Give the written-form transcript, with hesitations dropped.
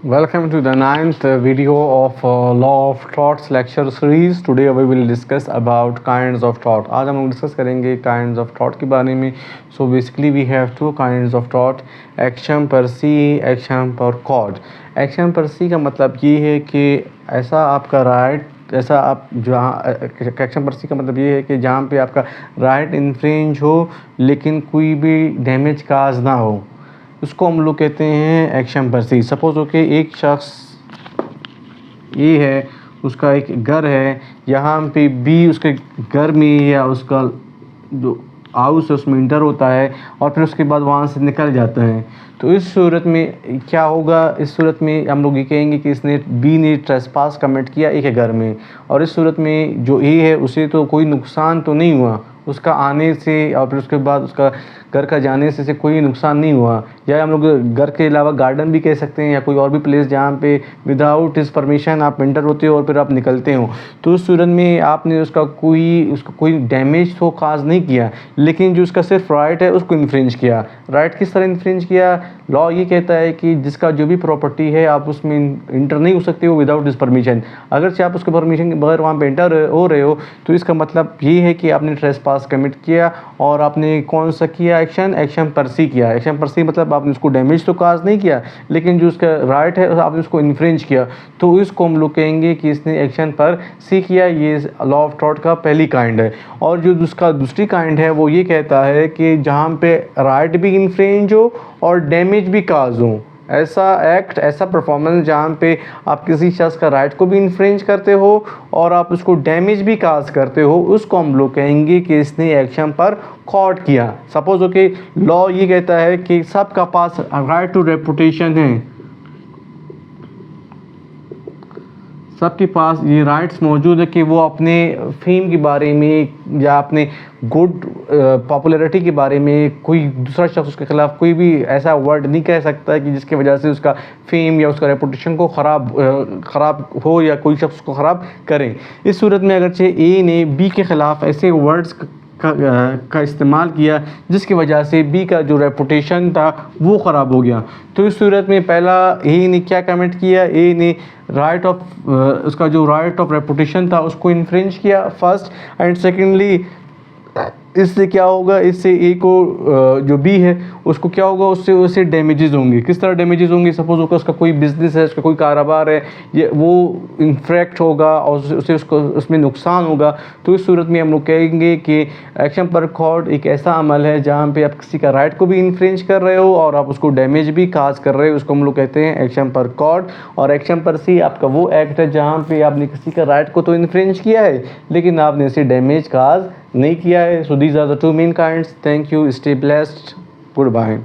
Welcome to the ninth video of Law of Thoughts lecture series. Today we will discuss about kinds of thought. आज हम लोग discuss करेंगे kinds of thought के बारे में. So basically we have two kinds of thought, action per se, action per cause. Action per se का मतलब ये है कि ऐसा आपका राइट ऐसा आप जहाँ एक्शन पर सी का मतलब ये है कि जहाँ पे आपका राइट इन्फ्रिंज हो लेकिन कोई भी डैमेज काज ना हो, उसको हम लोग कहते हैं एक्शन पर सी. सपोज हो कि एक शख्स ये है, उसका एक घर है, यहाँ पे बी उसके घर में या उसका जो हाउस है उसमें इंटर होता है और फिर उसके बाद वहाँ से निकल जाता है. तो इस सूरत में क्या होगा? इस सूरत में हम लोग ये कहेंगे कि इसने बी ने ट्रेसपास कमिट किया एक घर में, और इस सूरत में जो ए है उसे तो कोई नुकसान तो नहीं हुआ उसका आने से, और फिर उसके बाद उसका घर का जाने से कोई नुकसान नहीं हुआ. या हम लोग घर के अलावा गार्डन भी कह सकते हैं या कोई और भी प्लेस जहाँ पे विदाउट हिज परमिशन आप एंटर होते हो और फिर आप निकलते हो. तो उस सूरत में आपने उसका कोई डैमेज तो खास नहीं किया, लेकिन जो उसका सिर्फ राइट है उसको इन्फ्रिंज किया. राइट किस तरह इन्फ्रिंज किया? लॉ ये कहता है कि जिसका जो भी प्रॉपर्टी है आप उसमें इंटर नहीं हो सकते हो विदाउट हिज परमिशन. अगर से आप उसके परमिशन के बगैर वहाँ पे एंटर हो रहे हो तो इसका मतलब ये है कि आपने ट्रेसपास कमिट किया. और आपने कौन सा किया? एक्शन पर सी किया. एक्शन पर सी मतलब आपने उसको डैमेज तो काज नहीं किया, लेकिन जो उसका राइट है आपने उसको इन्फ्रिंज किया. तो इसको हम लोग कहेंगे कि इसने एक्शन पर सी किया. ये लॉ ऑफ थॉट का पहली काइंड है. और जो उसका दूसरी काइंड है वो ये कहता है कि जहाँ पे राइट भी इन्फ्रिंज हो और डैमेज भी काज हो, ऐसा एक्ट, ऐसा परफॉर्मेंस जहाँ पे आप किसी शख्स का राइट को भी इन्फ्रिंज करते हो और आप उसको डैमेज भी काज करते हो, उसको हम लोग कहेंगे कि इसने एक्शन पर कॉट किया. सपोज ओके, लॉ ये कहता है कि सबका पास राइट टू रेपुटेशन है, सबके पास ये राइट्स मौजूद है कि वो अपने फेम के बारे में या अपने गुड पॉपुलैरिटी के बारे में कोई दूसरा शख्स उसके ख़िलाफ़ कोई भी ऐसा वर्ड नहीं कह सकता कि जिसकी वजह से उसका फेम या उसका रेपुटेशन को ख़राब हो या कोई शख्स उसको ख़राब करे. इस सूरत में अगरचे ए ने बी के ख़िलाफ़ ऐसे वर्ड्स का इस्तेमाल किया जिसकी वजह से बी का जो रेपुटेशन था वो ख़राब हो गया. तो इस सूरत में पहला ए ने क्या कमिट किया? ए ने राइट ऑफ उसका जो राइट ऑफ रेपुटेशन था उसको इन्फ्रिंज किया फर्स्ट. एंड सेकेंडली इससे क्या होगा? इससे ए को जो बी है उसको क्या होगा? उससे डैमेजेस होंगे. किस तरह डैमेजेस होंगे? सपोज होगा उसका कोई बिज़नेस है, उसका कोई कारोबार है, ये वो इन्फ्रैक्ट होगा और उसको उसमें नुकसान होगा. तो इस सूरत में हम लोग कहेंगे कि एक्शन पर कॉट एक ऐसा अमल है जहाँ पे आप किसी का राइट को भी इन्फ्रिंज कर रहे हो और आप उसको डैमेज भी काज कर रहे हो, उसको हम लोग कहते हैं एक्शन पर कॉट. और एक्शन पर सी आपका वो एक्ट है जहाँ पे आपने किसी का राइट को तो इन्फ्रिंज किया है लेकिन आपने इसे डैमेज काज नहीं किया है. So these are the two main kinds. Thank you. Stay blessed. Goodbye.